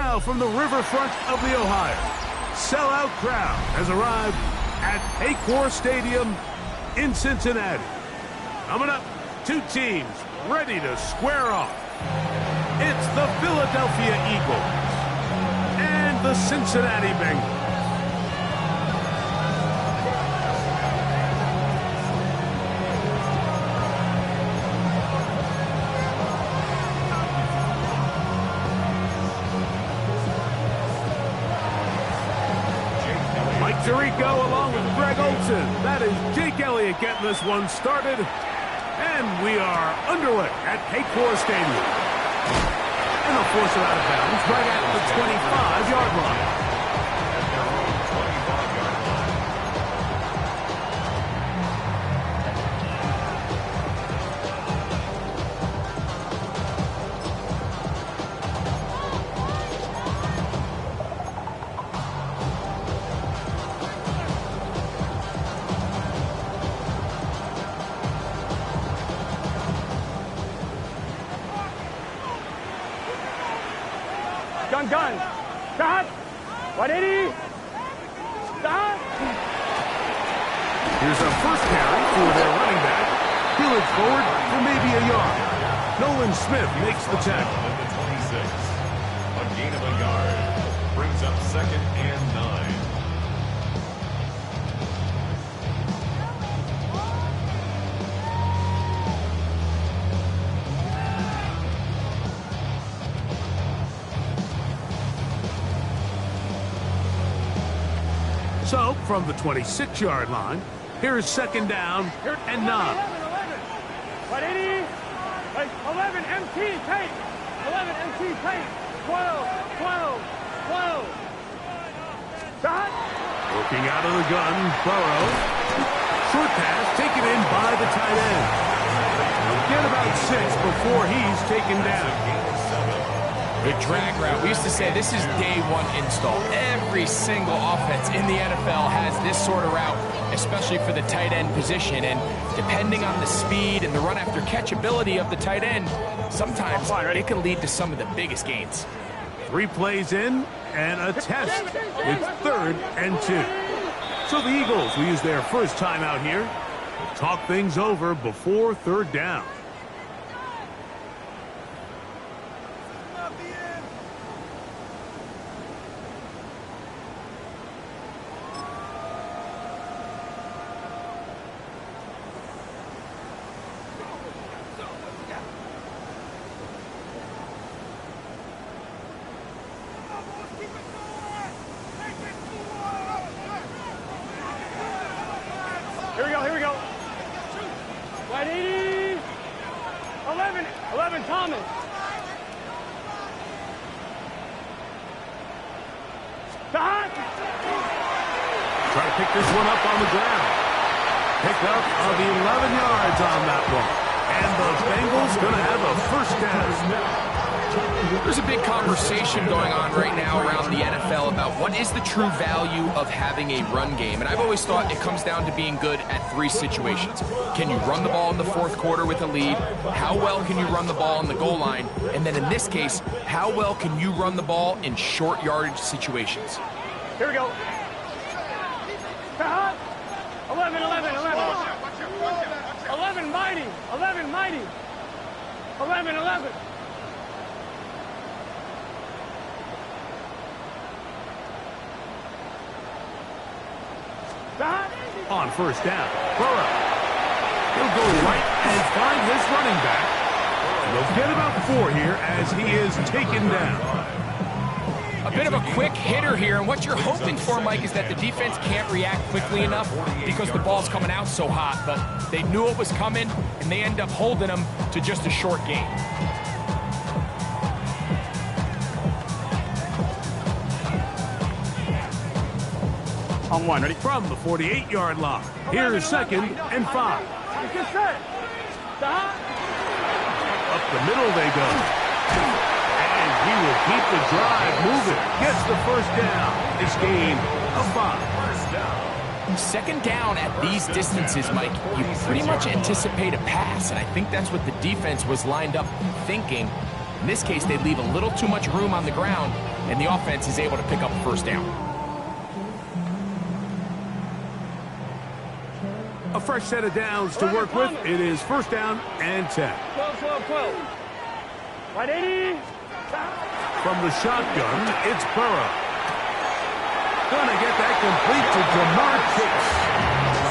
now from the riverfront of the Ohio, sellout crowd has arrived at Paycor Stadium in Cincinnati. Coming up, two teams ready to square off. It's the Philadelphia Eagles and the Cincinnati Bengals. Tirico along with Greg Olson. That is Jake Elliott getting this one started. And we are underway at Paycor Stadium. And they'll force it out of bounds right at the 25-yard line. Gun. Stop. 180. Stop. Here's a first carry for their running back. He'll look forward for maybe a yard. Nolan Smith makes the tackle. At the 26. A gain of a yard. Brings up 2nd and 9. So, from the 26-yard line, here's 2nd down and 9. 180. 11 MT tape. 11 MT tape. 12. Stop. Working out of the gun, Burrow. Short pass taken in by the tight end. He'll get about 6 before he's taken down. The drag route. We used to say this is day one install. Every single offense in the NFL has this sort of route, especially for the tight end position. And depending on the speed and the run after catch ability of the tight end, sometimes it can lead to some of the biggest gains. 3 plays in and a test with 3rd and 2. So the Eagles will use their first time out here to talk things over before 3rd down. Here we go. 180. 11 Thomas. Stop. Try to pick this one up on the ground. Pick up of 11 yards on that one. And the Bengals going to have a first down. There's a big conversation going on right now around the NFL about what is the true value of having a run game. And I've always thought it comes down to being good at 3 situations. Can you run the ball in the 4th quarter with a lead? How well can you run the ball on the goal line? And then in this case, how well can you run the ball in short yardage situations? Here we go. 11. 11 mighty. 11. On first down, Burrow. He'll go right and find his running back. He'll get about 4 here as he is taken down. A bit of a quick hitter here, and what you're hoping for, Mike, is that the defense can't react quickly enough because the ball's coming out so hot, but they knew it was coming, and they end up holding them to just a short gain. On 1, ready? From the 48-yard line, here's 2nd and 5. Get set. Stop. Up the middle they go. And he will keep the drive moving. Gets the first down. It's gain of 5. 2nd down at these distances, Mike, you pretty much anticipate a pass, and I think that's what the defense was lined up thinking. In this case, they leave a little too much room on the ground, and the offense is able to pick up a first down. A fresh set of downs to work with. It is first down and 10. 12. 180. From the shotgun, it's Burrow. Gonna get that complete to Jamar Chase.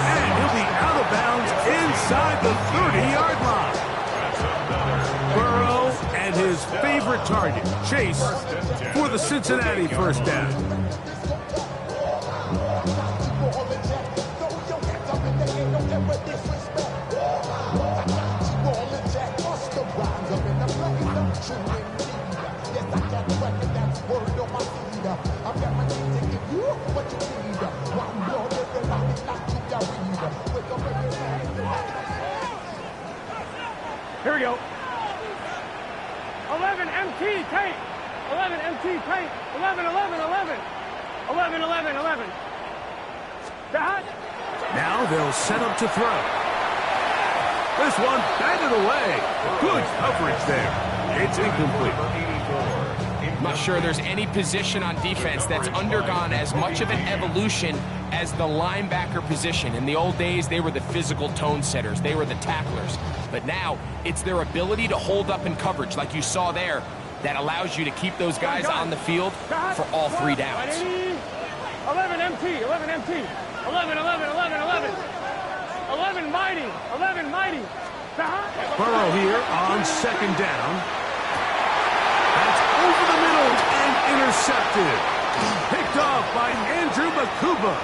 And he'll be out of bounds inside the 30-yard line. Burrow and his favorite target, Chase, for the Cincinnati first down. Here we go. 11 MT tape. 11 MT tape. 11. 11. Dot. Now they'll set up to throw. This one batted away. Good coverage there. It's incomplete. I'm not sure there's any position on defense that's undergone as much of an evolution as the linebacker position. In the old days, they were the physical tone setters. They were the tacklers. But now, it's their ability to hold up in coverage, like you saw there, that allows you to keep those guys on the field for all three downs. 11 MT. 11 mighty. 11 mighty. Burrow here on second down. That's over the middle and intercepted. Picked off by Andrew Makuba.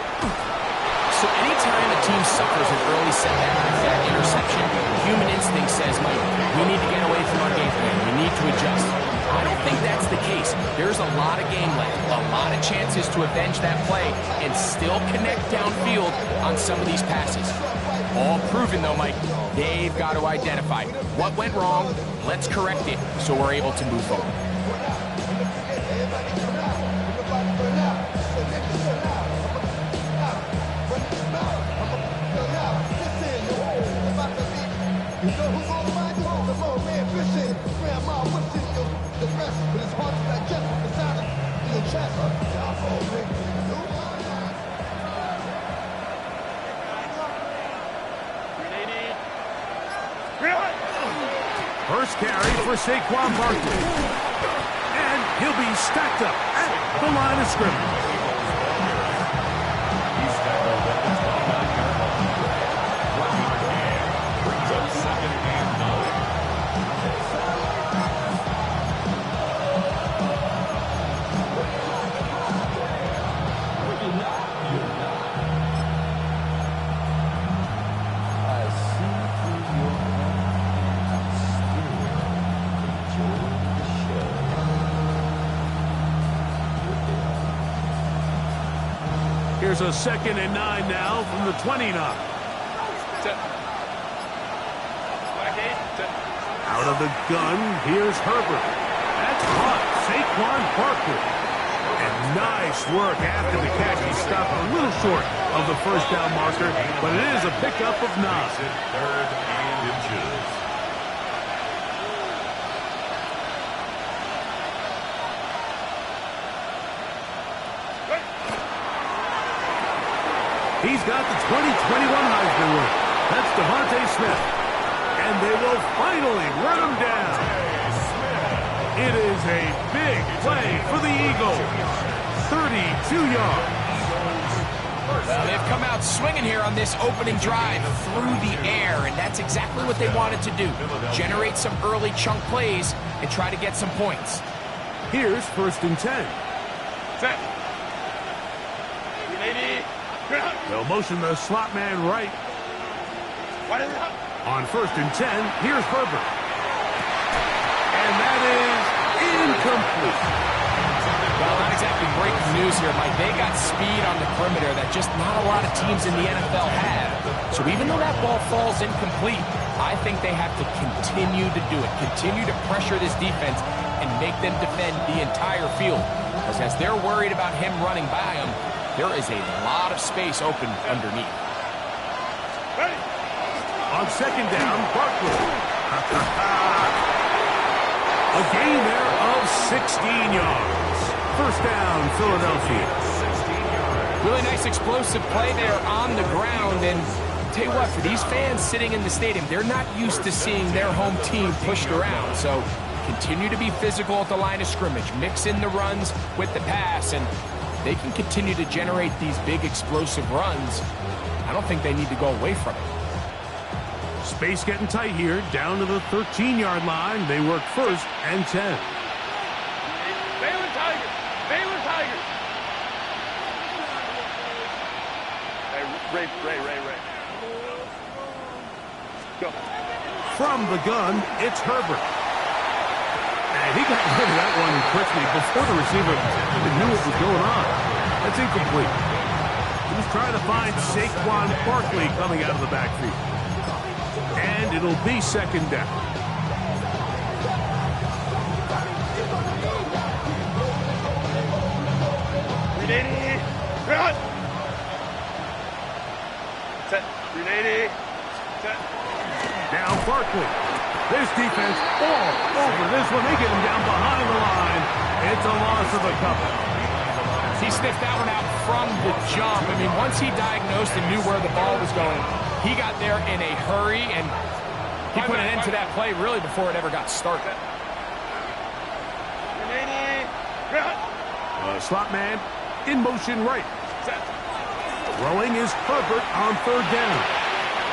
So anytime a team suffers an early setback like that interception, human instinct says, Mike, we need to get away from our game plan. We need to adjust. I don't think that's the case. There's a lot of game left, a lot of chances to avenge that play and still connect downfield on some of these passes. All proven, though, Mike, they've got to identify what went wrong, let's correct it so we're able to move forward. First carry for Saquon Barkley. And he'll be stacked up at the line of scrimmage. He's tackled at the 29-yard line. 1-yard gain. Brings up second and 9. Here's a 2nd and 9 now from the 29. Out of the gun, here's Herbert. That's caught. Saquon Barkley. And nice work after the catch. He stopped a little short of the first down marker, but it is a pickup of 9. Third and inches. He's got the 2021 Heisman winner. That's Devontae Smith. And they will finally run him down. It is a big play for the Eagles. 32 yards. Well, they've come out swinging here on this opening drive through the air, and that's exactly what they wanted to do. Generate some early chunk plays and try to get some points. Here's 1st and 10. Set. They'll motion the slot man right. On 1st and 10, here's Herbert. And that is incomplete. Well, not exactly breaking news here, Mike. They got speed on the perimeter that just not a lot of teams in the NFL have. So even though that ball falls incomplete, I think they have to continue to do it. Continue to pressure this defense and make them defend the entire field. Because as they're worried about him running by them, there is a lot of space open underneath. On 2nd down, Barkley. A gain there of 16 yards. First down, Philadelphia. Really nice explosive play there on the ground. And tell you what, for these fans sitting in the stadium, they're not used to seeing their home team pushed around. So continue to be physical at the line of scrimmage. Mix in the runs with the pass, and they can continue to generate these big explosive runs. I don't think they need to go away from it. Space getting tight here, down to the 13-yard line. They work first and 10. Baylor Tigers! Baylor Tigers! Hey, Ray. Go. From the gun, it's Herbert. And he got rid of that one quickly before the receiver even knew what was going on. That's incomplete. He was trying to find Saquon Barkley coming out of the backfield. And it'll be second down. Run! Set. 380. Set. Now Barkley. This defense all over this one. They get him down behind the line. It's a loss of a couple. He sniffed that one out from the jump. I mean, once he diagnosed and knew where the ball was going, he got there in a hurry, and he put an end to that play really before it ever got started. Slot man in motion right. Throwing is Herbert on third down.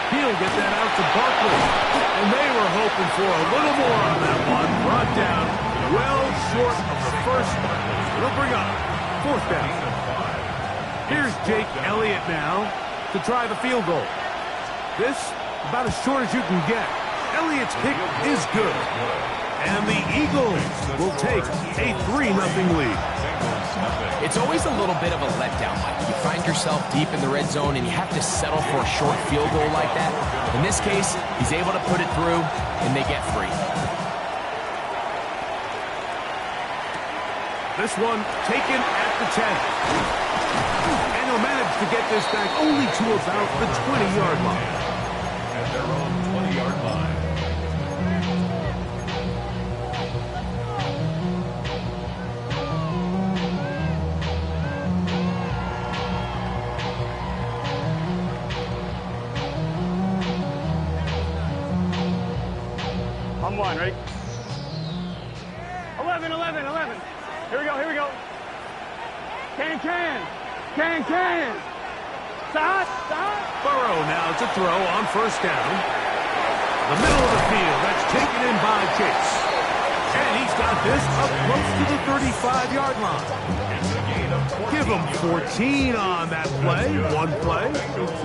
He'll get that out to Barkley. And they were hoping for a little more on that one. Brought down well short of the first. It'll bring up fourth down. Here's Jake Elliott now to try the field goal. This about as short as you can get. Elliott's kick is good. And the Eagles will take a 3-0 lead. It's always a little bit of a letdown, Mike. You find yourself deep in the red zone and you have to settle for a short field goal like that. In this case, he's able to put it through and they get 3. This one taken at the 10. And he'll manage to get this back only to about the 20-yard line. At their own 20-yard line. On one, ready? 11. Here we go. Can. Stop. Burrow now to throw on first down. The middle of the field, that's taken in by Chase. And he's got this up close to the 35-yard line. Give him 14 on that play.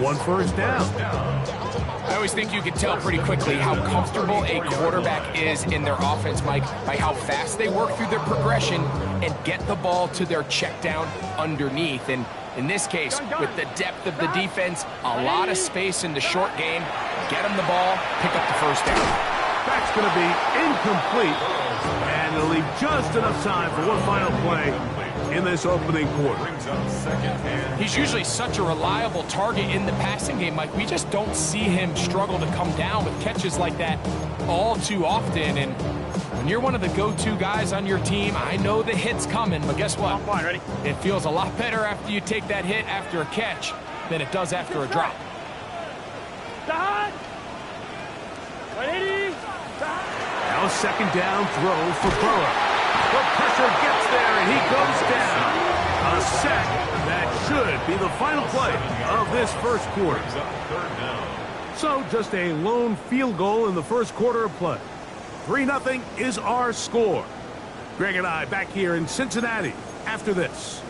One first down. I always think you can tell pretty quickly how comfortable a quarterback is in their offense, Mike, by how fast they work through their progression and get the ball to their check down underneath. And in this case, with the depth of the defense, a lot of space in the short game, get them the ball, pick up the first down. That's going to be incomplete, and it'll leave just enough time for one final play in this opening quarter. He's usually such a reliable target in the passing game, Mike. We just don't see him struggle to come down with catches like that all too often. And when you're one of the go-to guys on your team, I know the hit's coming, but guess what? Fine, ready? It feels a lot better after you take that hit after a catch than it does after a drop. Stop. 180. Now a second down throw for Burrow. The pressure gets there, and he goes down. A sack that should be the final play of this first quarter. So just a lone field goal in the first quarter of play. 3-0 is our score. Greg and I back here in Cincinnati after this.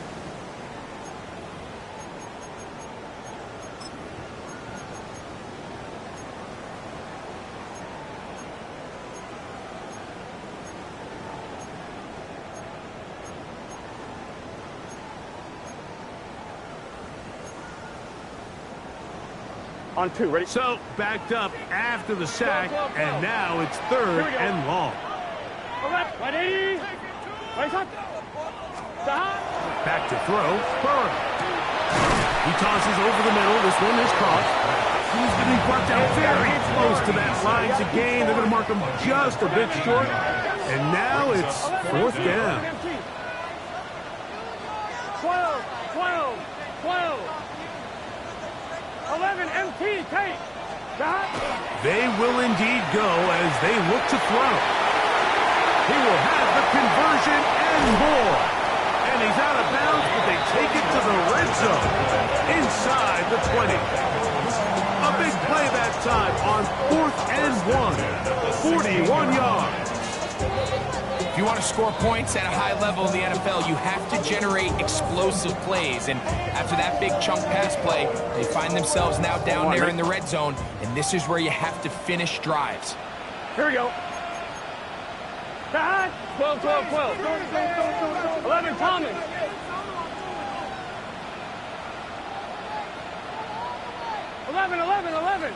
On 2, ready? So backed up after the sack, and now it's third and long. 180. Right up. Stop. Back to throw. Burrow. He tosses over the middle. This one is caught. He's going to be brought down very close to that line to gain. They're going to mark him just a bit short. And now it's 4th down. 12, 12, 12. 11 MT, take. They will indeed go as they look to throw. He will have the conversion and more. And he's out of bounds, but they take it to the red zone inside the 20. A big play that time on 4th and 1. 41 yards. If you want to score points at a high level in the NFL, you have to generate explosive plays. And after that big chunk pass play, they find themselves now down there in the red zone. And this is where you have to finish drives. Here we go. 12, 12, 12. 11, Thomas. 11, 11, 11.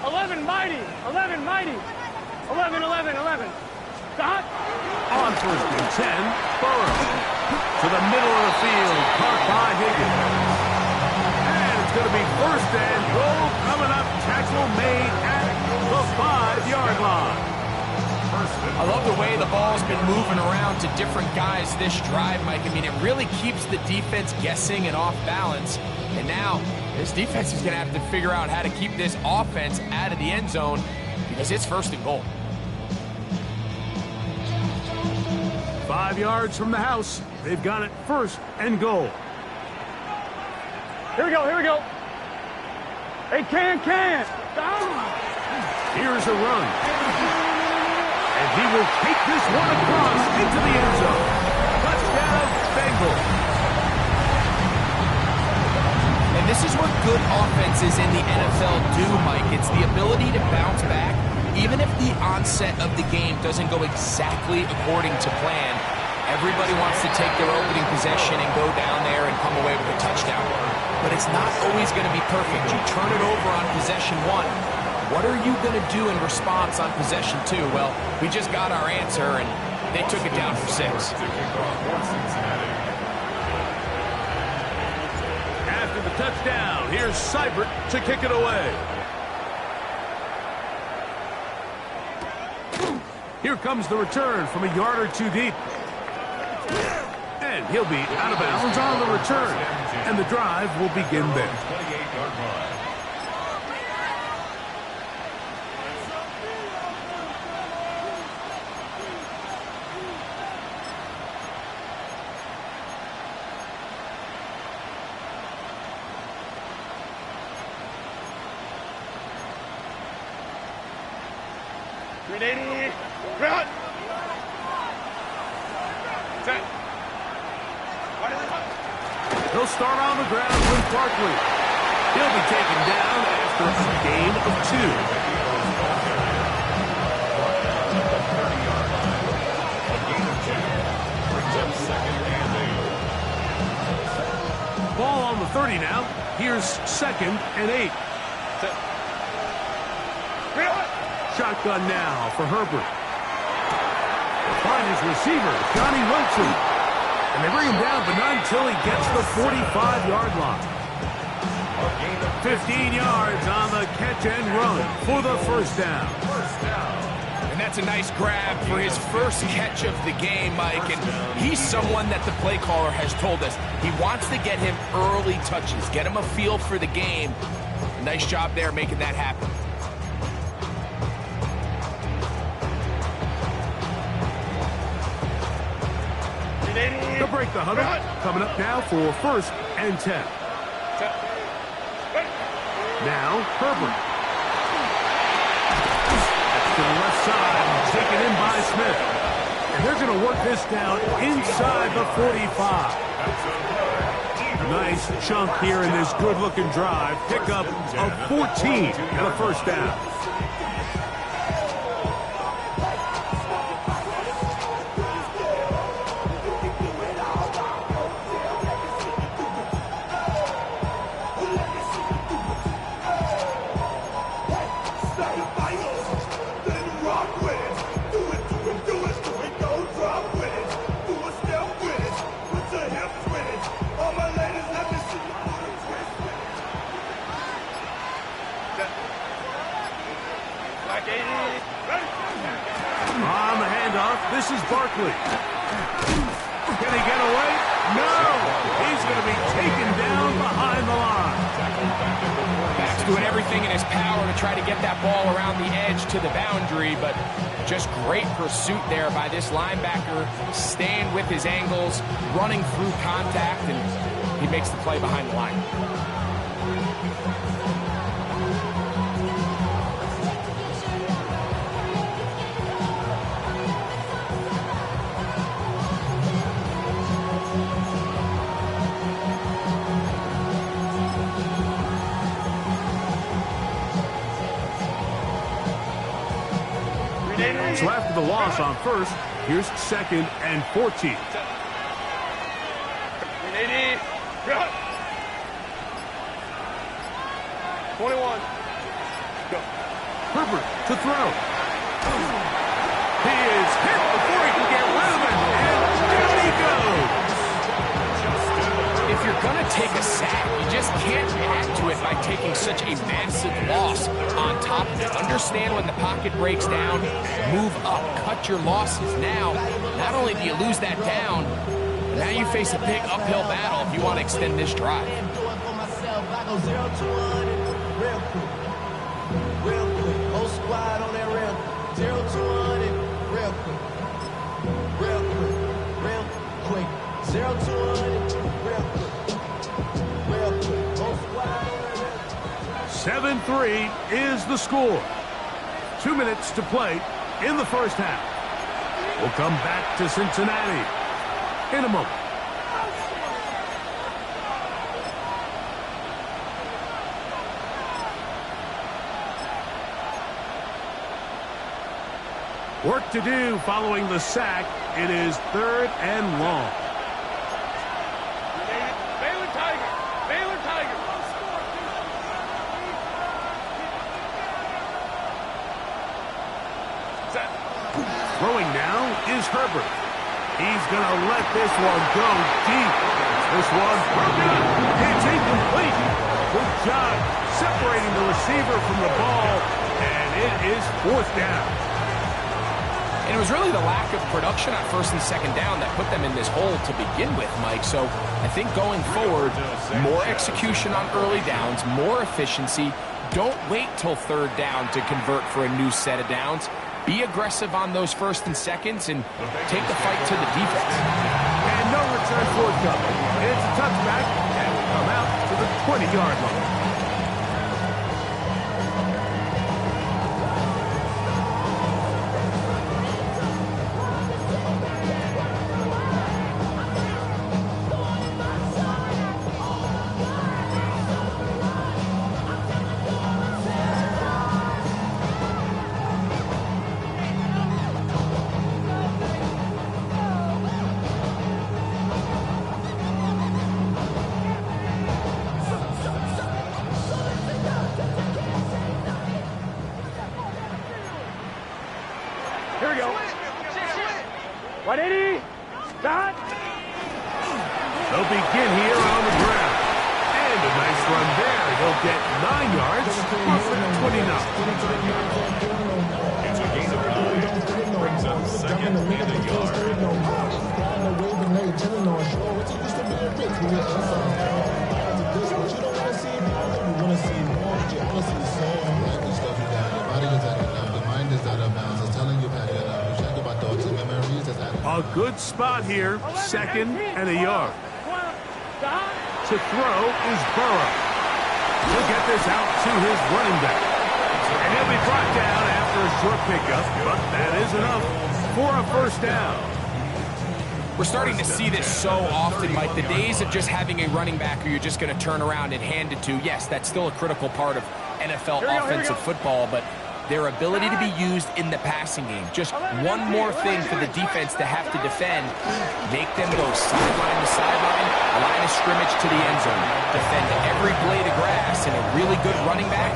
11, Mighty. 11, Mighty. 11, 11, 11. Dot. On 1st and 10, Burrow. To the middle of the field, caught by Higgins. And it's going to be 1st and goal coming up. Tackle made at the 5-yard line. I love the way the ball's been moving around to different guys this drive, Mike. I mean, it really keeps the defense guessing and off balance. And now, this defense is going to have to figure out how to keep this offense out of the end zone because it's 1st and goal. 5 yards from the house. They've got it 1st and goal. Here we go, here we go. Hey, can. Here's a run. And he will take this one across into the end zone. Touchdown, Bengals. And this is what good offenses in the NFL do, Mike. It's the ability to bounce back, even if the onset of the game doesn't go exactly according to plan. Everybody wants to take their opening possession and go down there and come away with a touchdown. But it's not always going to be perfect. You turn it over on possession 1. What are you going to do in response on possession 2? Well, we just got our answer, and they took it down for 6. After the touchdown, here's Seibert to kick it away. Here comes the return from a yard or 2 deep. And he'll be out of bounds on the return. And the drive will begin there. 28-yard line. He'll start on the ground with Barkley. He'll be taken down after a gain of 2. Ball on the 30 now. Here's 2nd and 8. Shotgun now for Herbert. Find his receiver, Johnny Wilson. And they bring him down, but not until he gets the 45-yard line. 15 yards on the catch and run for the 1st down. And that's a nice grab for his first catch of the game, Mike. And he's someone that the play caller has told us he wants to get him early touches, get him a feel for the game. Nice job there making that happen. They'll break the huddle. Coming up now for 1st and 10. Now, Herbert. To the left side, taken in by Smith. And they're going to work this down inside the 45. Nice chunk here in this good-looking drive. Pickup of 14 and a 1st down. quickly. Can he get away? No! He's going to be taken down behind the line. Back's doing everything in his power to try to get that ball around the edge to the boundary, but just great pursuit there by this linebacker, staying with his angles, running through contact, and he makes the play behind the line. So after the loss on first, here's 2nd and 14. 21. Go. Herbert to throw. He is hit before he can get rid of it, and down he goes. If you're going to take a sack, you just can't add to it by taking such a massive loss on top of it. Understand when the pocket breaks down, move up, cut your losses now. Not only do you lose that down, but now you face a big uphill battle if you want to extend this drive. Real quick, whole squad on that real 0 to 100, real quick, real quick, 0 to 100, real quick, whole squad on that real. 7-3 is the score. 2 minutes to play in the first half. We'll come back to Cincinnati in a moment. Work to do following the sack. It is 3rd and long. Baylor Tiger. Baylor Tiger. Throwing now is Herbert. He's going to let this one go deep. This one's broken up. It's incomplete. Good job separating the receiver from the ball, and it is 4th down. And it was really the lack of production on 1st and 2nd down that put them in this hole to begin with, Mike. So I think going forward, more execution on early downs, more efficiency. Don't wait till 3rd down to convert for a new set of downs. Be aggressive on those 1st and 2nds and take the fight to the defense. And no return forthcoming. It's a touchback, and we come out to the 20-yard line. Here we go. 180. Start. They'll begin here on the ground. And a nice run there. He'll get 9 yards plus 29. It's a gain of 9. Brings up 2nd and a yard. A good spot here. 2nd and a yard. To throw is Burrow. He'll get this out to his running back. And he'll be brought down after a short pickup, but that is enough for a 1st down. We're starting to see this so often, Mike. The days of just having a running back who you're just going to turn around and hand it to, yes, that's still a critical part of NFL offensive football, but their ability to be used in the passing game. Just one more thing for the defense to have to defend. Make them go sideline to sideline, line of scrimmage to the end zone. Defend every blade of grass, and a really good running back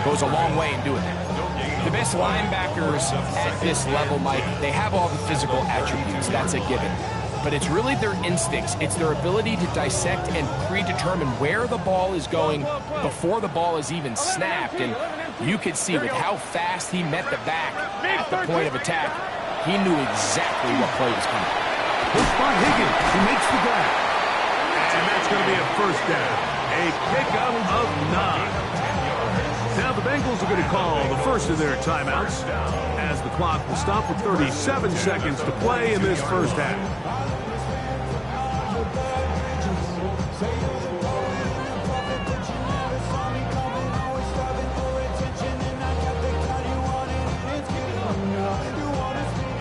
goes a long way in doing that. The best linebackers at this level, Mike, they have all the physical attributes. That's a given. But it's really their instincts. It's their ability to dissect and predetermine where the ball is going before the ball is even snapped. And you could see with how fast he met the back at the point of attack, He knew exactly what play was coming. Push by Higgins, who makes the grab. And that's going to be a first down. A pickup of 9. Now the Bengals are going to call the first of their timeouts as the clock will stop with 37 seconds to play in this first half.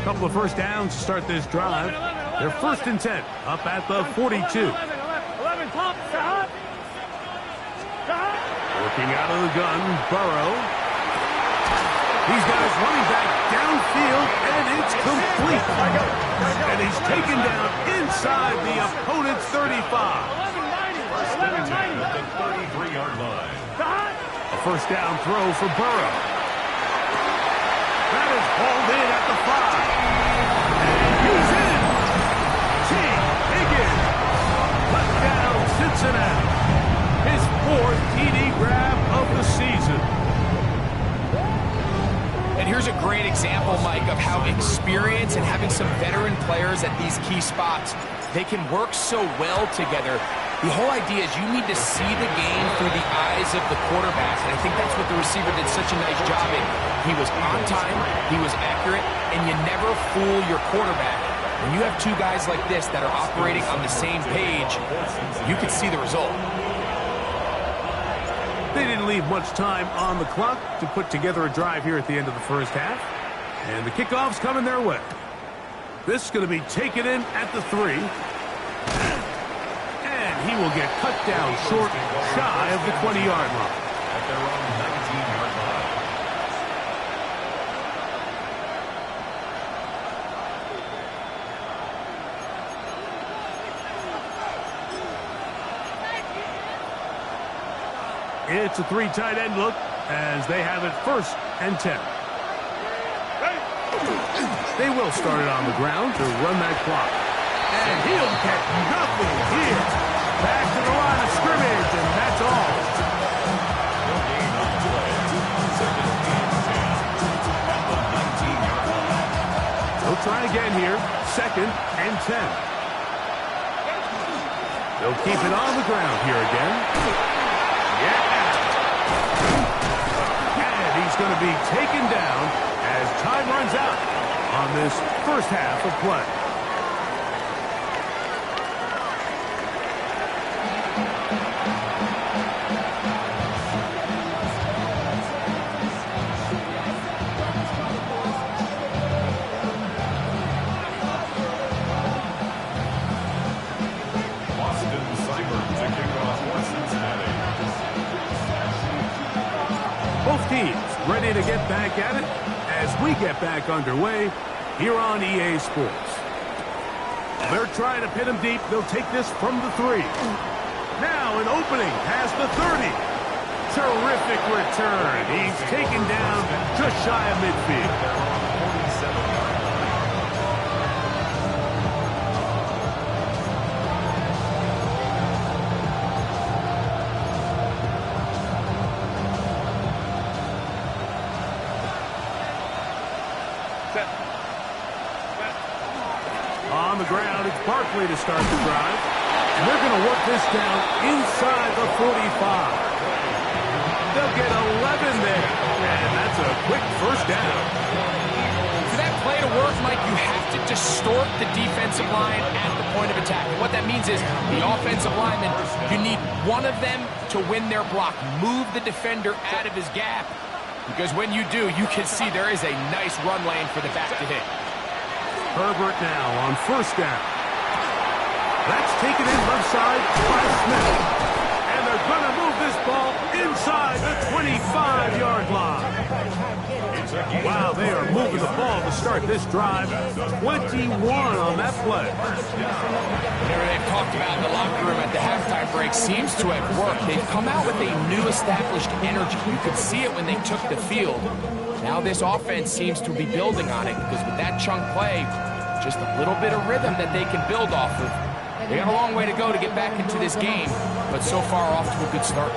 Couple of first downs to start this drive. They're first and 10, up at the 42. Working out of the gun, Burrow. He's got his running back downfield, and it's complete. And he's taken down inside the opponent's 35. First and 10 at the 33-yard line. A first down throw for Burrow. That is hauled in at the 5. And he's in. T. Higgins. Touchdown, Cincinnati. His 4th TD grab of the season. And here's a great example, Mike, of how experience and having some veteran players at these key spots, they can work so well together. The whole idea is you need to see the game through the eyes of the quarterback, and I think that's what the receiver did such a nice job in. He was on time, he was accurate, and you never fool your quarterback. When you have two guys like this that are operating on the same page, you can see the result. They didn't leave much time on the clock to put together a drive here at the end of the first half. And the kickoff's coming their way. This is going to be taken in at the 3. And he will get cut down short, shy of the 20-yard line. At their own 19-yard line. It's a 3 tight end look as they have it first and 10. They will start it on the ground to run that clock. And he'll get nothing here. Back to the line of scrimmage, and that's all. No gain on the play. Second and 10 at the 19-yard line. They'll try again here. Second and 10. They'll keep it on the ground here again. Yeah. And he's going to be taken down as time runs out on this first half of play. Both teams ready to get back at it as we get back underway here on EA Sports. They're trying to pin him deep. They'll take this from the 3. Now an opening past the 30. Terrific return. He's taken down just shy of midfield. On the ground, it's Barkley to start the drive. And they're going to work this down inside the 45. They'll get 11 there. And that's a quick first down. For that play to work, Mike, you have to distort the defensive line at the point of attack. And what that means is the offensive lineman, you need one of them to win their block. Move the defender out of his gap. Because when you do, you can see there is a nice run lane for the back to hit. Herbert now on first down. That's taken in left side by Smith. And they're going to move this ball inside the 25-yard line. Wow, they are moving the ball to start this drive. 21 on that play. Whatever they've talked about in the locker room at the halftime break seems to have worked. They've come out with a new established energy. You could see it when they took the field. Now this offense seems to be building on it because with that chunk play, just a little bit of rhythm that they can build off of. They got a long way to go to get back into this game, but so far off to a good start.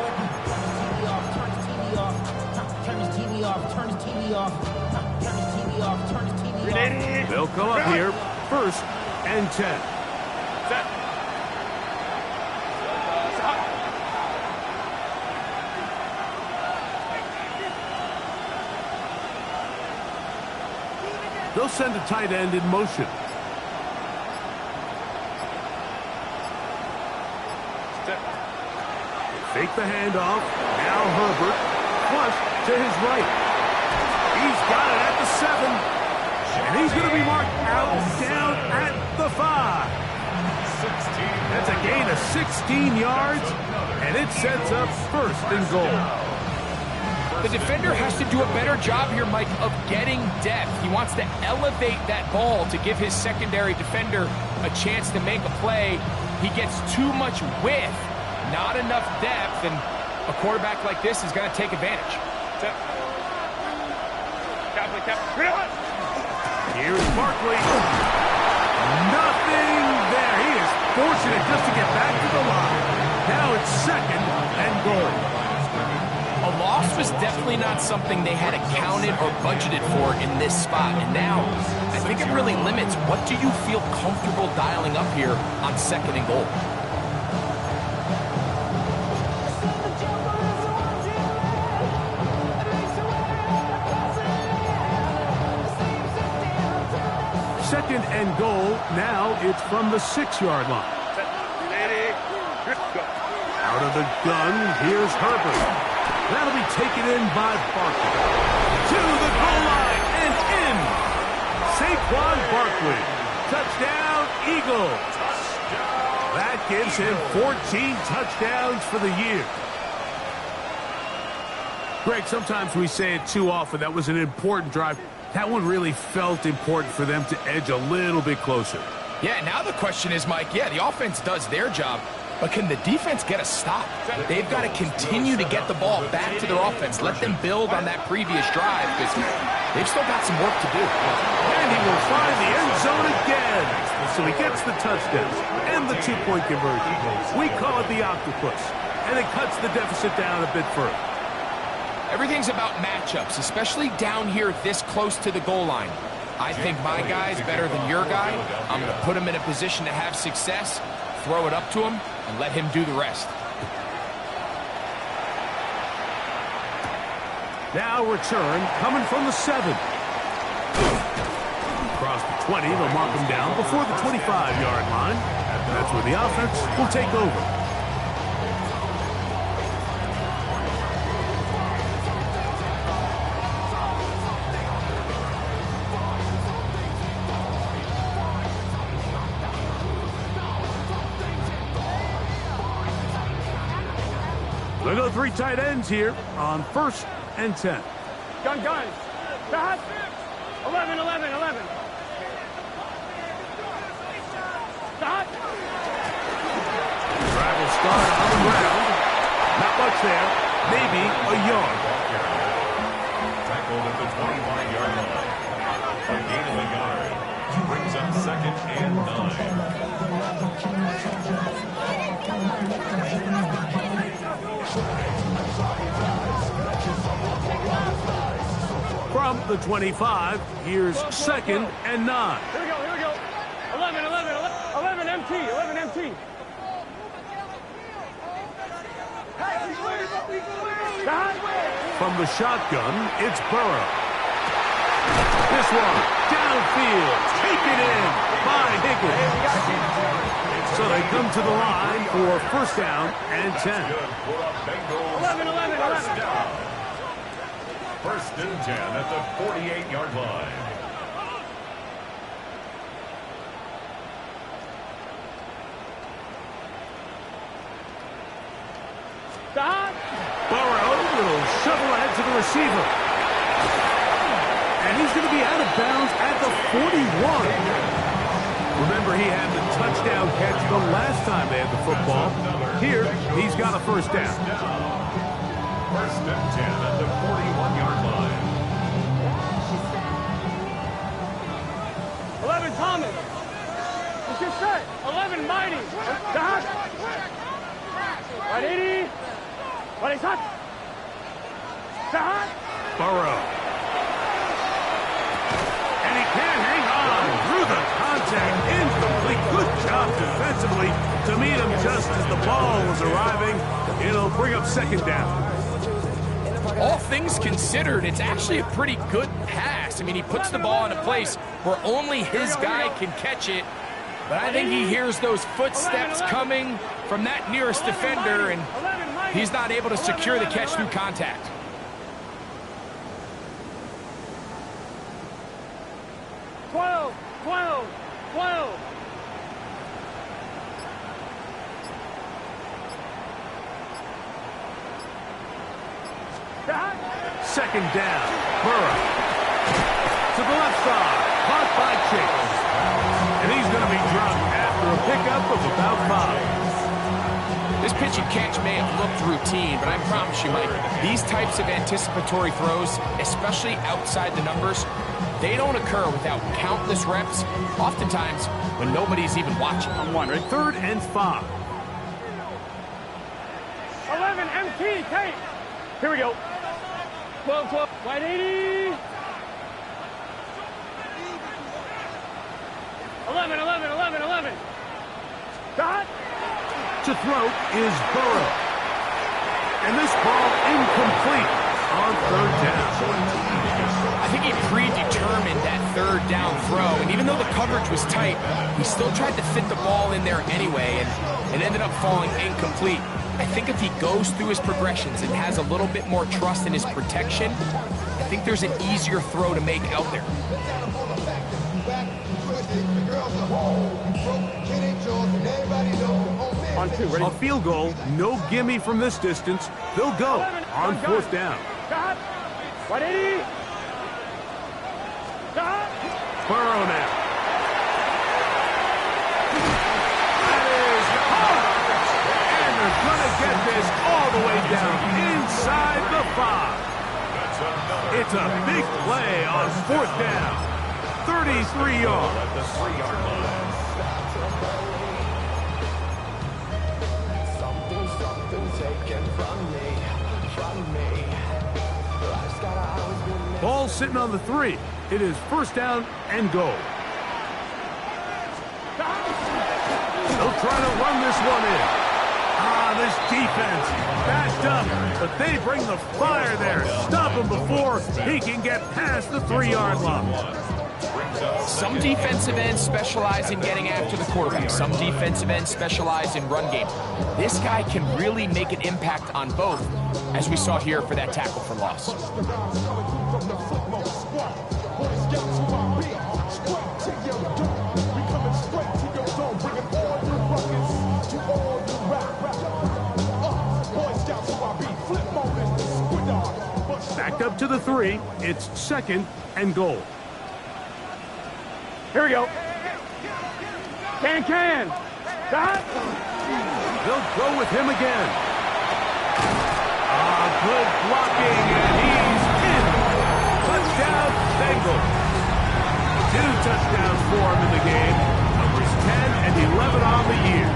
Turn his TV off, turn his TV off, turn his TV off, turn his TV off, turn his TV They'll come up here, 1st and 10. Set. They'll send a tight end in motion. Fake the handoff. Now Herbert. Flush to his right. He's got it at the 7. And he's going to be marked out down at the 5. That's a gain of 16 yards. And it sets up 1st and goal. The defender has to do a better job here, Mike, of getting depth. He wants to elevate that ball to give his secondary defender a chance to make a play. He gets too much width, not enough depth, and a quarterback like this is going to take advantage. Here's Barkley. Nothing there. He is fortunate just to get back to the line. Now it's 2nd and goal. A loss was definitely not something they had accounted or budgeted for in this spot. And now, I think it really limits what do you feel comfortable dialing up here on 2nd and goal. Second and goal. Now it's from the 6-yard line. Out of the gun, here's Herbert. That'll be taken in by Barkley. To the goal line and in. Saquon Barkley. Touchdown, Eagles. That gives him 14 touchdowns for the year. Greg, sometimes we say it too often. That was an important drive. That one really felt important for them to edge a little bit closer. Yeah, now the question is, Mike, yeah, the offense does their job, but can the defense get a stop? They've got to continue to get the ball back to their offense. Let them build on that previous drive because they've still got some work to do. And he will find the end zone again. So he gets the touchdown and the 2-point conversion. We call it the octopus. And it cuts the deficit down a bit further. Everything's about matchups, especially down here this close to the goal line. I think my guy's better than your guy. I'm going to put him in a position to have success, throw it up to him, and let him do the rest. Now return coming from the 7. Across the 20, they'll mark him down before the 25-yard line. That's where the offense will take over. We'll go 3 tight ends here on 1st and 10. Gun. Stop. 11. Stop. Drive will start on the ground. Not much there. Maybe a yard. Tackled at the 25-yard line. A gain of a yard. Brings up 2nd and 9. From the 25, here's 2nd and 9. Here we go. 11 MT. Stop. From the shotgun, it's Burrow. This one, downfield, taken in by Higgins. So they come to the line for 1st down and 10. 11. 1st and 10 at the 48-yard line. Stop. Burrow will shovel ahead to the receiver. And he's going to be out of bounds at the 41. Remember, he had the touchdown catch the last time they had the football. Here, he's got a 1st down. 1st and 10 at the 41-yard line. 11 Thomas. It's your set. 11 Mighty. Stop. Right 80. Right hot. Stop. Burrow. And he can't to meet him just as the ball was arriving. It'll bring up second down. All things considered, it's actually a pretty good pass. I mean, he puts the ball in a place where only his guy can catch it. But I think he hears those footsteps coming from that nearest defender, and he's not able to secure the catch through contact. Second down. Burrow. To the left side. Caught by Chase. And he's going to be dropped after a pickup of about 5. This pitch and catch may have looked routine, but I promise you, Mike, these types of anticipatory throws, especially outside the numbers, they don't occur without countless reps, oftentimes when nobody's even watching. I'm wondering. 3rd and 5. 11 MT tape. Here we go. 12, wide 80. 11. Dot. To throw is Burrow. And this ball incomplete on 3rd down. I think he predetermined that 3rd down throw, and even though the coverage was tight, he still tried to fit the ball in there anyway, and it ended up falling incomplete. I think if he goes through his progressions and has a little bit more trust in his protection, I think there's an easier throw to make out there. On 2, ready? A field goal, no gimme from this distance. They'll go on 4th down. Dot. Wide 80. Dot. Burrow now. That is hard. And they're going to get this all the way down inside the 5. It's a big play on 4th down. 33 yards. Ball sitting on the 3. It is 1st down and goal. They'll try to run this one in. This defense backed up, but they bring the fire there. Stop him before he can get past the 3-yard line. Some defensive ends specialize in getting after the quarterback. Some defensive ends specialize in run game. This guy can really make an impact on both, as we saw here for that tackle for loss. Backed up to the 3. It's 2nd and goal. Here we go. Can. Dot. They'll go with him again. Good blocking, and he's in. Touchdown, Bengals. 2 touchdowns for him in the game. Numbers 10 and 11 on the year.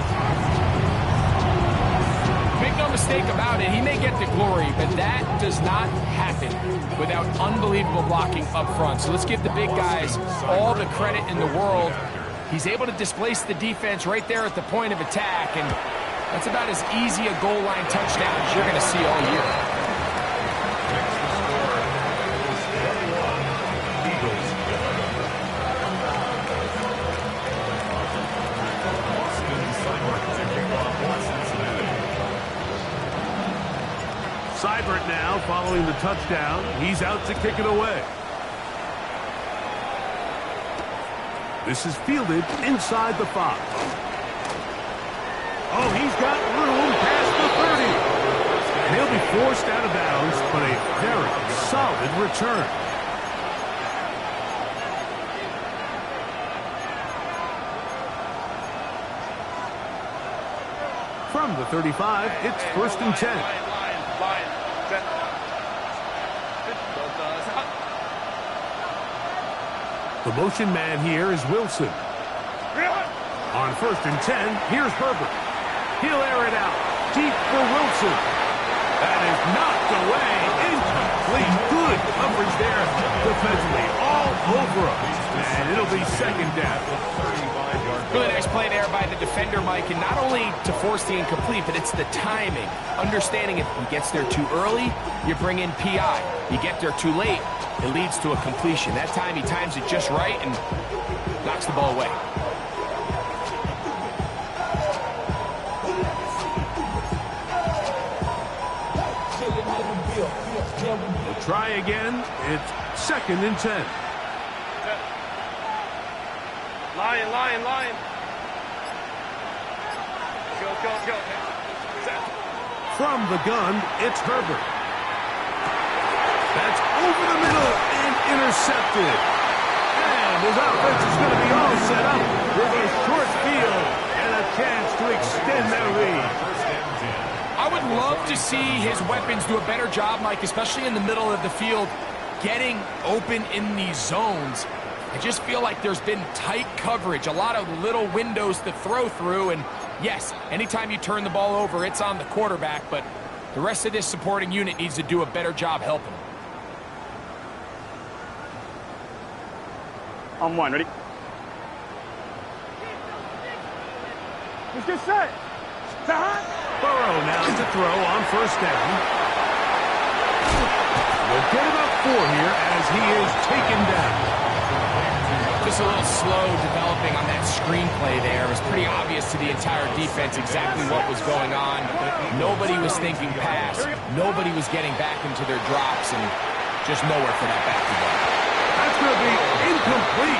Make no mistake about it, he may get the glory, but that does not happen without unbelievable blocking up front. So let's give the big guys all the credit in the world. He's able to displace the defense right there at the point of attack, and that's about as easy a goal line touchdown as you're going to see all year. Seibert now following the touchdown. He's out to kick it away. This is fielded inside the 5. Oh, he's got room past the 30. And he'll be forced out of bounds, but a very solid return. From the 35, it's 1st and 10. The motion man here is Wilson. On 1st and 10, here's Herbert. He'll air it out. Deep for Wilson. That is knocked away. Incomplete. Good coverage there defensively. All over him. And it'll be 2nd down. Really nice play there by the a defender, Mike, and not only to force the incomplete, but it's the timing. Understanding if he gets there too early, you bring in PI. You get there too late, it leads to a completion. That time he times it just right and knocks the ball away. We'll try again. It's 2nd and 10. Lion. Go. From the gun, it's Herbert. That's over the middle and intercepted. And his offense is going to be all set up with a short field and a chance to extend their lead. I would love to see his weapons do a better job, Mike, especially in the middle of the field, getting open in these zones. I just feel like there's been tight coverage, a lot of little windows to throw through, and yes, anytime you turn the ball over, it's on the quarterback, but the rest of this supporting unit needs to do a better job helping him. On one, ready? Let's get set. Burrow now to throw on 1st down. We'll get about 4 here as he is taken down. Just a little slow developing on that screenplay there. It was pretty obvious to the entire defense exactly what was going on. Nobody was thinking pass. Nobody was getting back into their drops, and just nowhere for that back to go. That's going to be incomplete.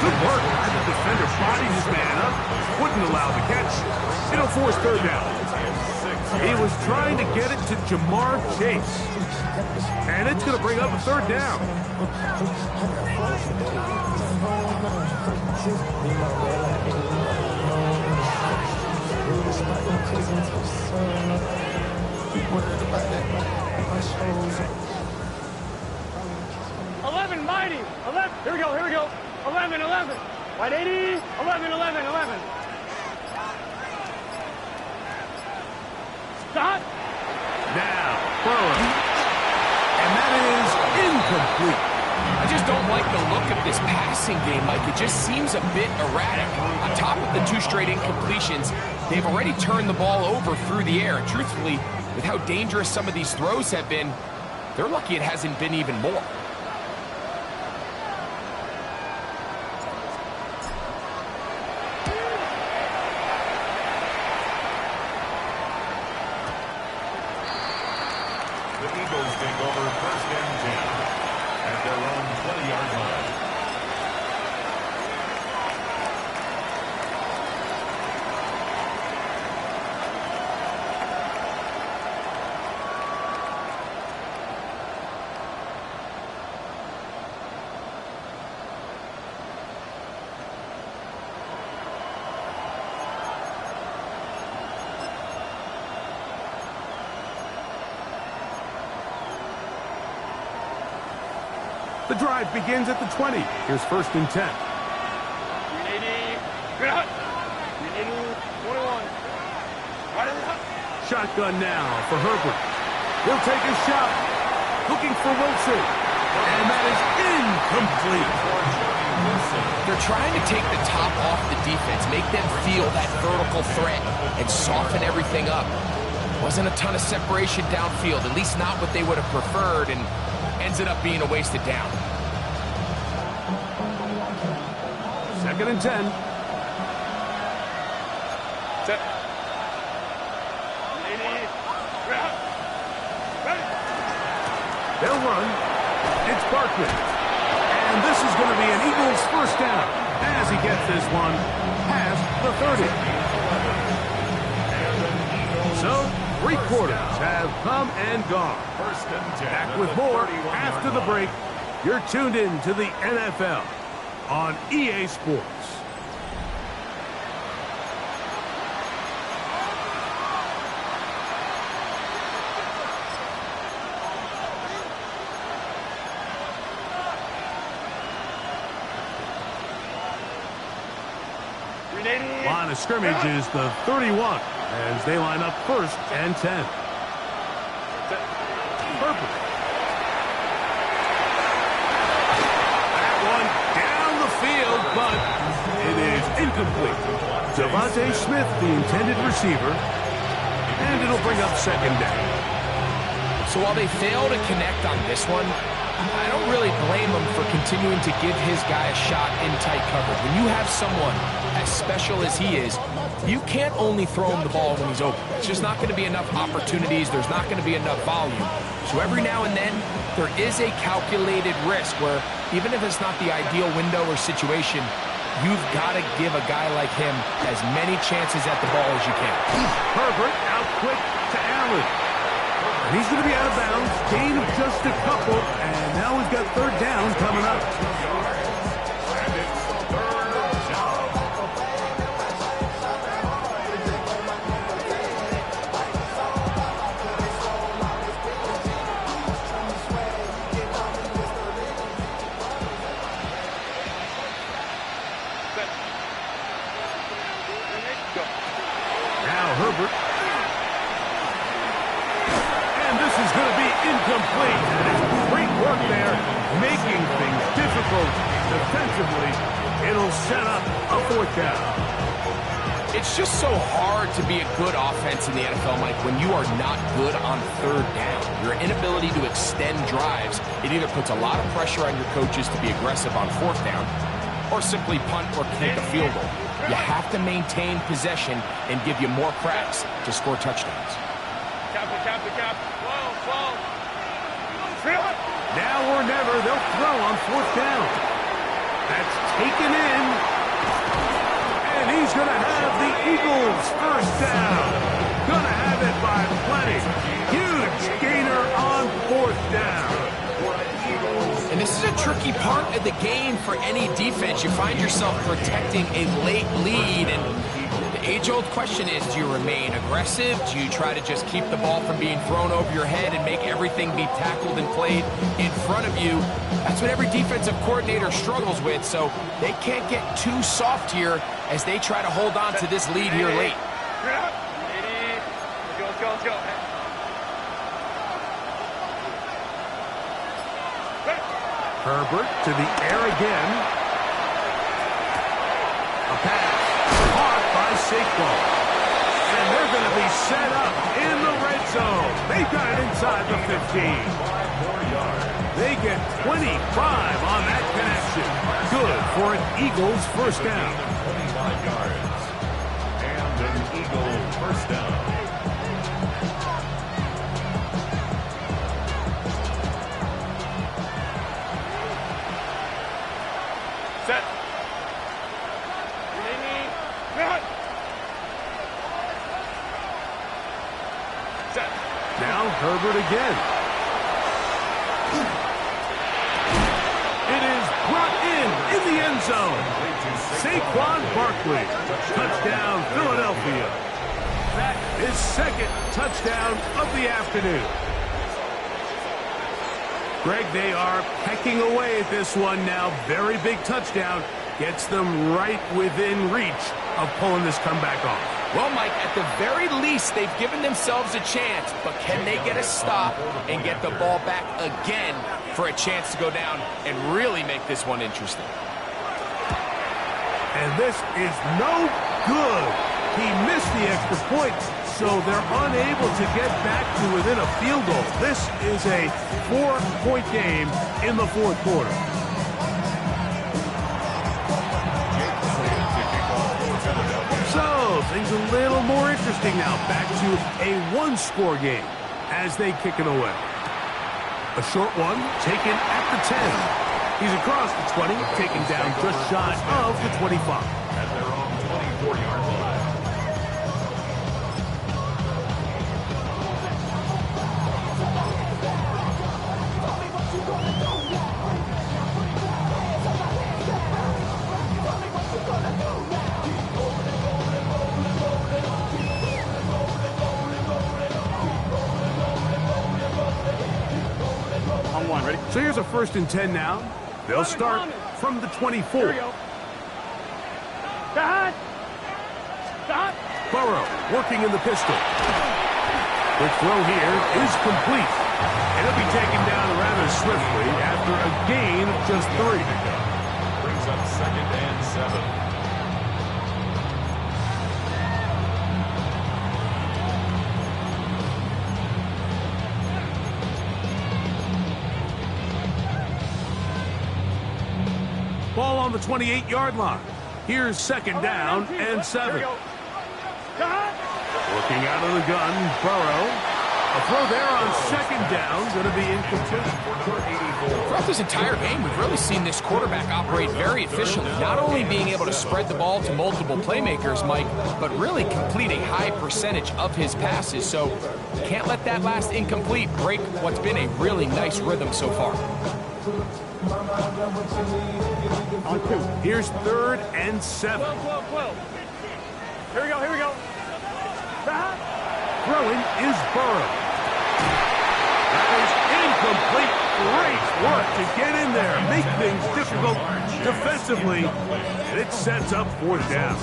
Good work. The defender bodied his man up. Wouldn't allow the catch. It'll force 3rd down. He was trying to get it to Jamar Chase. And it's going to bring up a 3rd down. 11, mighty. 11. Here we go. 11. Right, 80. 11. Stop. Now, Burrow. And that is incomplete. I just don't like the look of this passing game, Mike. It just seems a bit erratic. On top of the 2 straight incompletions, they've already turned the ball over through the air. And truthfully, with how dangerous some of these throws have been, they're lucky it hasn't been even more. The Eagles take over 1st and 10 at their own 20-yard line. The drive begins at the 20. Here's 1st and 10. 380. Good hut. 21. Right in the hut. Shotgun now for Herbert. He'll take a shot. Looking for Wilson. And that is incomplete. They're trying to take the top off the defense, make them feel that vertical threat, and soften everything up. Wasn't a ton of separation downfield, at least not what they would have preferred, and ends it up being a wasted down. 2nd and 10. Set. 80. Ready. They'll run. It's Barkley. And this is going to be an Eagles 1st down as he gets this one past the 30. So, 3 quarters have come and gone. 1st and 10. Back with more after the break. You're tuned in to the NFL on EA Sports. Line of scrimmage is the 31 as they line up 1st and 10. Purple. That one down the field, but it is incomplete. Devontae Smith, the intended receiver, and it'll bring up second down. So while they fail to connect on this one, I don't really blame him for continuing to give his guy a shot in tight coverage. When you have someone as special as he is, you can't only throw him the ball when he's open. It's just not going to be enough opportunities. There's not going to be enough volume. So every now and then, there is a calculated risk where even if it's not the ideal window or situation, you've got to give a guy like him as many chances at the ball as you can. Herbert out quick to Allen. And he's going to be out of bounds. Gain of just a couple. And now we've got third down coming up. Now Herbert. And this is going to be incomplete. Great work there, making things difficult defensively. It'll set up a fourth down. It's just so hard to be a good offense in the NFL, Mike, when you are not good on third down. Your inability to extend drives, it either puts a lot of pressure on your coaches to be aggressive on fourth down or simply punt or kick a field goal. You have to maintain possession and give you more cracks to score touchdowns. Cap. Whoa. Now or never, they'll throw on fourth down. That's taken in. And he's going to have the Eagles first down. Going to have it by plenty. Huge gainer on fourth down. And this is a tricky part of the game for any defense. You find yourself protecting a late lead, and the age-old question is, do you remain aggressive? Do you try to just keep the ball from being thrown over your head and make everything be tackled and played in front of you? That's what every defensive coordinator struggles with, so they can't get too soft here as they try to hold on to this lead here late. Let's go. Herbert to the air again. A pass caught by Saquon. And they're going to be set up in the red zone. They've got it inside the 15. They get 25 on that connection. Good for an Eagles first down. 25 yards. And an Eagle first down. Set. Set. Now Herbert again. It is brought in the end zone. Saquon Barkley. Touchdown, Philadelphia. That is second touchdown of the afternoon. Greg, they are pecking away at this one now. Very big touchdown. Gets them right within reach of pulling this comeback off. Well, Mike, at the very least, they've given themselves a chance, but can they get a stop and get the ball back again for a chance to go down and really make this one interesting? And this is no good. He missed the extra point, so they're unable to get back to within a field goal. This is a 4-point game in the fourth quarter. So, things a little more interesting now. Back to a one-score game as they kick it away. A short one taken at the 10. He's across the 20, taken down just shy of the 25. At their own 24-yard line. On one, ready? So here's a 1st and 10 now. They'll start from the 24. Stop! Burrow working in the pistol. The throw here is complete. It'll be taken down rather swiftly after a gain of just 3. Brings up 2nd and 7. the 28-yard line. Here's second down and 7. Working out of the gun, Burrow. A throw there on second down, going to be incomplete. Throughout this entire game, we've really seen this quarterback operate very efficiently, not only being able to spread the ball to multiple playmakers, Mike, but really complete a high percentage of his passes. So can't let that last incomplete break what's been a really nice rhythm so far. On 2. Here's third and 7. 12. Here we go. Throwing is Burrow. That is incomplete. Great work to get in there, make things difficult defensively, and it sets up fourth down.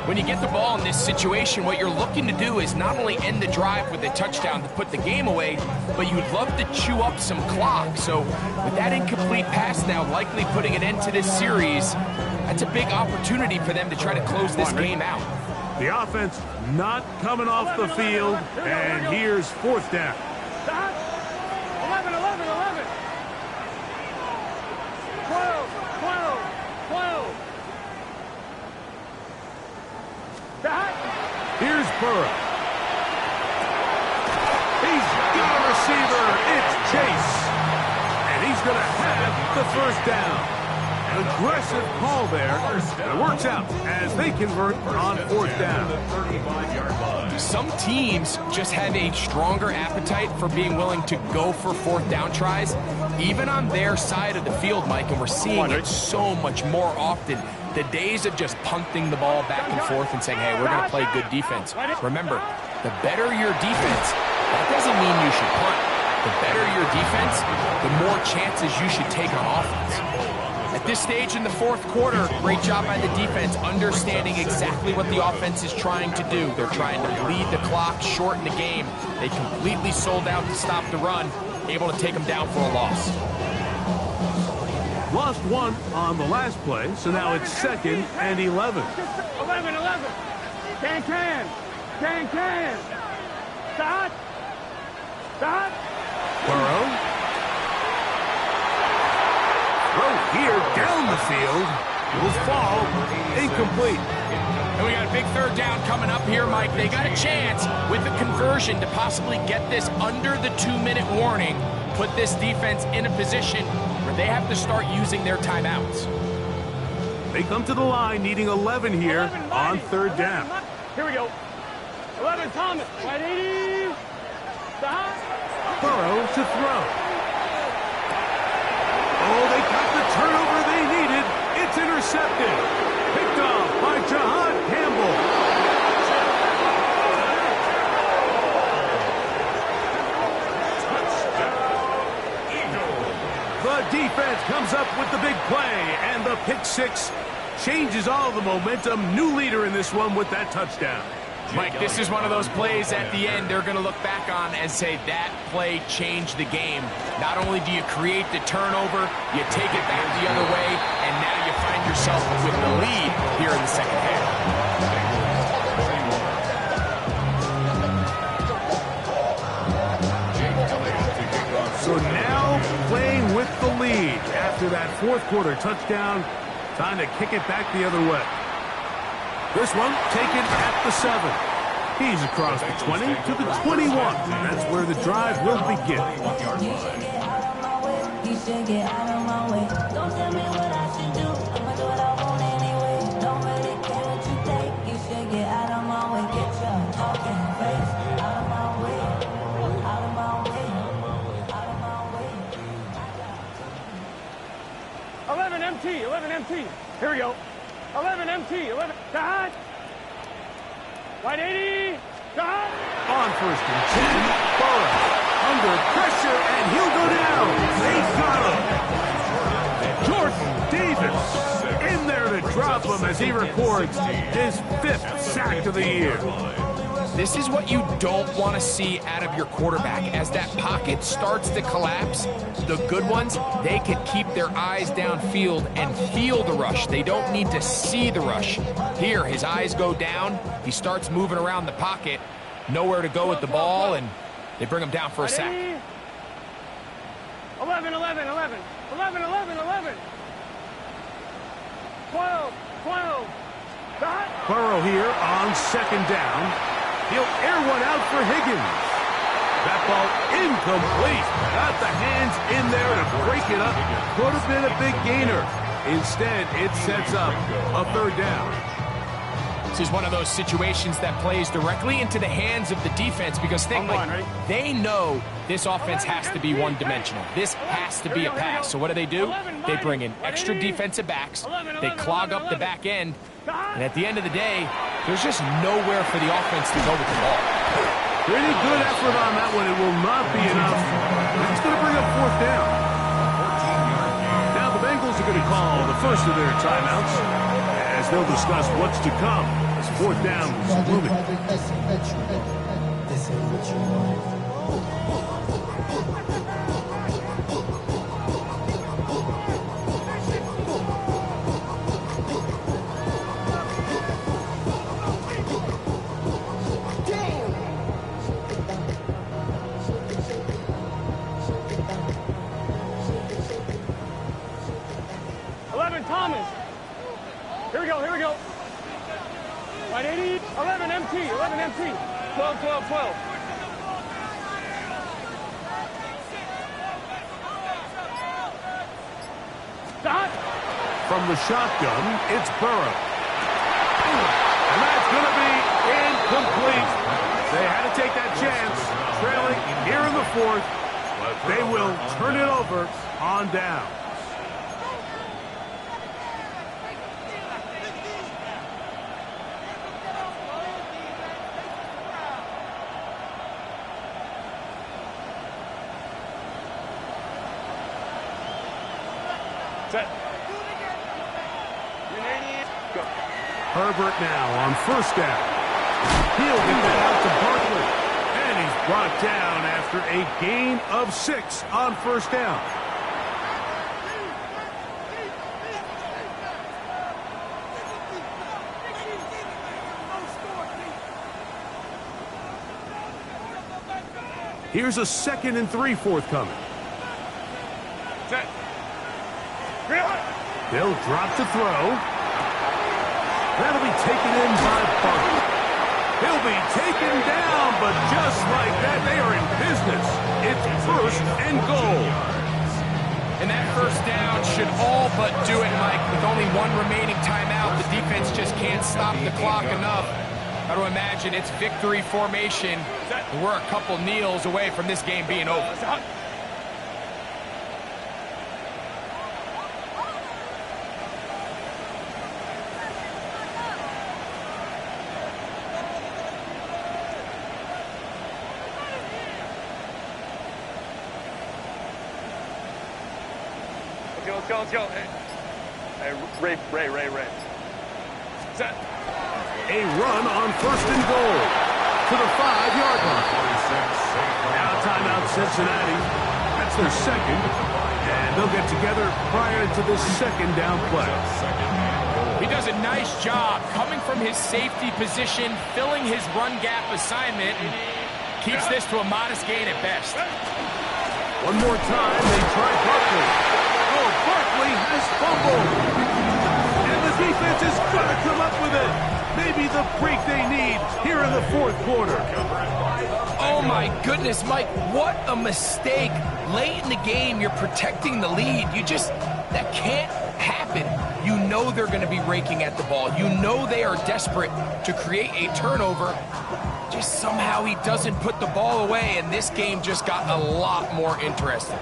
When you get the ball in this situation, what you're looking to do is not only end the drive with a touchdown to put the game away, but you'd love to chew up some clock. So with that incomplete pass now likely putting an end to this series, that's a big opportunity for them to try to close this game out. The offense not coming off the field, and here's fourth down. 11. 12. Here's Burrow. He's got a receiver. It's Chase. And he's going to have the first down. An aggressive call there. And it works out as they convert on fourth down. Some teams just have a stronger appetite for being willing to go for fourth down tries, even on their side of the field, Mike, and we're seeing it so much more often. The days of just punting the ball back and forth and saying, hey, we're going to play good defense. Remember, the better your defense, that doesn't mean you should punt. The better your defense, the more chances you should take on offense. At this stage in the fourth quarter, great job by the defense, understanding exactly what the offense is trying to do. They're trying to bleed the clock, shorten the game. They completely sold out to stop the run, able to take them down for a loss. Lost one on the last play, so now it's second and 11. 11. Can. Start. Burrow. Throw here down the field. Will fall. Incomplete. And we got a big third down coming up here, Mike. They got a chance with the conversion to possibly get this under the 2-minute warning, put this defense in a position where they have to start using their timeouts. They come to the line needing 11 here on third down. Here we go. 11, Thomas. Right 80. Burrow to throw. Oh, they got the turnover they needed. It's intercepted. Picked off by Jahan Campbell. The defense comes up with the big play, and the pick six changes all the momentum. New leader in this one with that touchdown. Mike, this is one of those plays at the end they're going to look back on and say that play changed the game. Not only do you create the turnover, you take it back the other way, and now you find yourself with the lead here in the second half. So now playing with the lead after that fourth quarter touchdown, time to kick it back the other way. This one taken at the 7. He's across the 20 to the 21. That's where the drive will begin. MT. Here we go. 11 MT. 11. Jahan. Right 80. Jahan. On first and 10. Burrow under pressure, and he'll go down. They got him. Jordan Davis in there to drop him as he records his 5th sack of the year. This is what you don't want to see out of your quarterback. As that pocket starts to collapse, the good ones, they can keep their eyes downfield and feel the rush. They don't need to see the rush. Here, his eyes go down. He starts moving around the pocket, nowhere to go with the ball, and they bring him down for a sack. 11. 12, 12. Dot. Burrow here on second down. He'll air one out for Higgins. That ball incomplete. Got the hands in there to break it up. Could have been a big gainer. Instead, it sets up a third down. This is one of those situations that plays directly into the hands of the defense because they know this offense has to be one-dimensional. This has to be a pass. So what do? They bring in extra defensive backs. They clog up the back end. And at the end of the day, there's just nowhere for the offense to go with the ball. Pretty good effort on that one. It will not be enough. It's going to bring up fourth down. Now the Bengals are going to call the first of their timeouts as they'll discuss what's to come. Fourth down is looming. This ain't what you want. 11, Thomas. Here we go. Right, 80, 11 MT, 11 MT. 12, 12, 12. Dot. From the shotgun, it's Burrow. And that's going to be incomplete. They had to take that chance, trailing here in the fourth, but they will turn it over on down. Set. Herbert now on first down. He'll get that out to Barkley. And he's brought down after a gain of 6 on first down. Here's a 2nd and 3 forthcoming. Set. They'll drop to throw. That'll be taken in by Barkley. He'll be taken down, but just like that, they are in business. It's first and goal. And that first down should all but do it, Mike. With only one remaining timeout, the defense just can't stop the clock enough. Got to imagine it's victory formation. And we're a couple kneels away from this game being over. Let's go. Hey, Ray. Set. A run on first and goal to the 5-yard line. Now timeout Cincinnati. That's their second. And they'll get together prior to this second down play. He does a nice job coming from his safety position, filling his run gap assignment, and keeps this to a modest gain at best. One more time, they try Barkley. Oh, Barkley has fumbled. And the defense is going to come up with it. Maybe the break they need here in the fourth quarter. Oh, my goodness, Mike, what a mistake. Late in the game, you're protecting the lead. That can't happen. You know they're going to be raking at the ball. You know they are desperate to create a turnover. Just somehow he doesn't put the ball away, and this game just got a lot more interesting.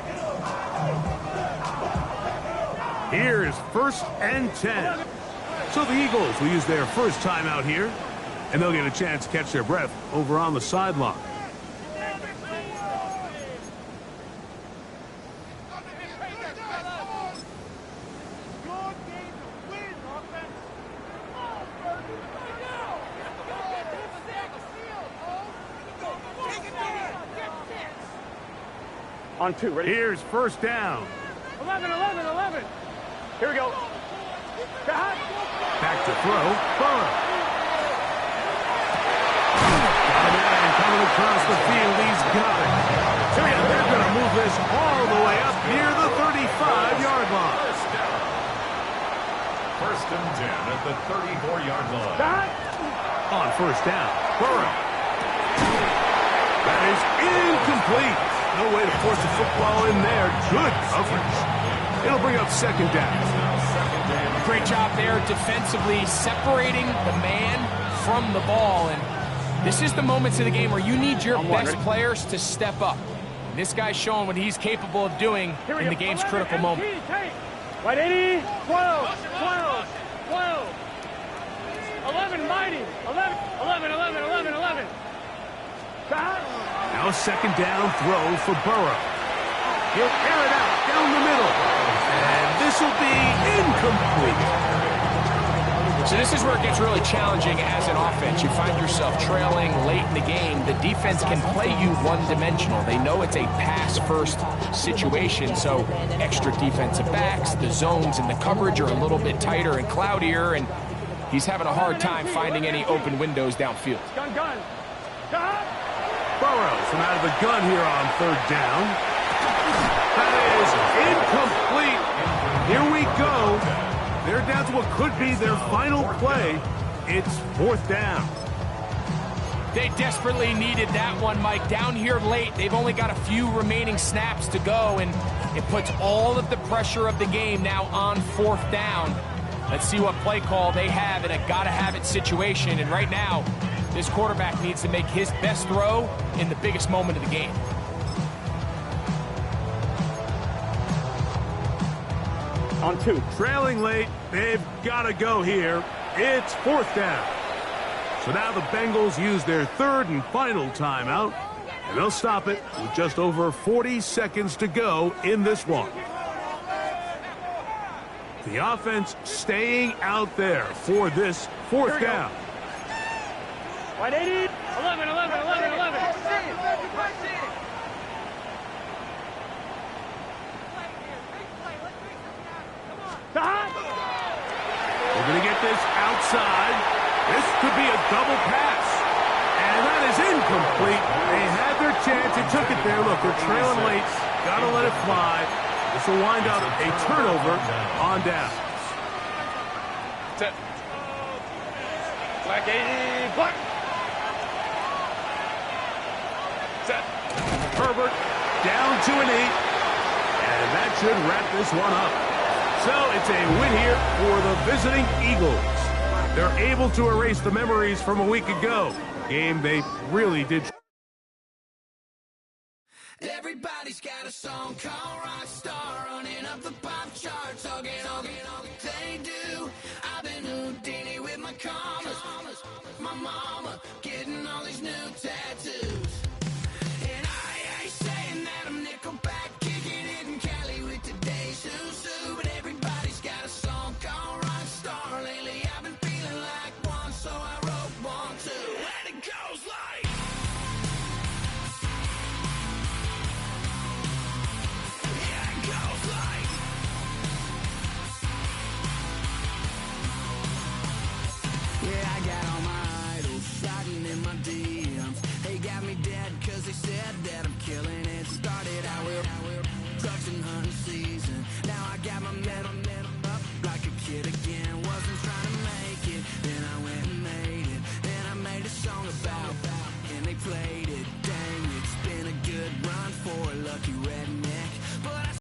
Here is 1st and 10. So the Eagles will use their first timeout here, and they'll get a chance to catch their breath over on the sideline. On 2, ready? Here's first down. 11. Here we go. Back to throw. Burrow. Got a man coming across the field. He's got it. And they're going to move this all the way up near the 35-yard line. First and 10 at the 34-yard line. On first down, Burrow. That is incomplete. No way to force the football in there. Good coverage. It'll bring up second down. Great job there defensively, separating the man from the ball. And this is the moments of the game where you need your best players to step up. And this guy's showing what he's capable of doing in the game's critical moment. Right 80, 12, 12, 12, 11, mighty, 11, 11, 11, 11, 11. Now a second down throw for Burrow. He'll air it out down the middle. And this will be incomplete. So this is where it gets really challenging as an offense. You find yourself trailing late in the game. The defense can play you one-dimensional. They know it's a pass-first situation, so extra defensive backs, the zones and the coverage are a little bit tighter and cloudier, and he's having a hard time finding any open windows downfield. Gun. Burrow from out of the gun here on third down. That is incomplete. Here we go. They're down to what could be their final play. It's fourth down. They desperately needed that one, Mike. Down here late, they've only got a few remaining snaps to go, and it puts all of the pressure of the game now on fourth down. Let's see what play call they have in a gotta-have-it situation. And right now, this quarterback needs to make his best throw in the biggest moment of the game. On two. Trailing late, they've got to go here. It's fourth down. So now the Bengals use their third and final timeout, and they'll stop it with just over 40 seconds to go in this one. The offense staying out there for this fourth down. Right 80, 11, 11, 11, 11. We're going to get this outside. This could be a double pass. And that is incomplete. They had their chance. They took it there. Look, they're trailing late. Got to let it fly. This will wind up a turnover on down. Set. Black 80, black. Set. Herbert down to a knee. And that should wrap this one up. So it's a win here for the visiting Eagles. They're able to erase the memories from a week ago. Game they really did. Everybody's got a song called Rockstar, running up the pop charts. They do. I've been Houdini with my commas. My mama getting all these new tattoos. And I ain't saying that I'm Nickelback, kicking it in Cali with today's Susu. But everybody's got a song called Rockstar. Lately I've been feeling like one, so I wrote one too. And it goes like... Yeah, I got all my idols sliding in my DMs. They got me dead cause they said that I'm killing it. Started out with drugs and hunting season. Now I got my metal up like a kid again.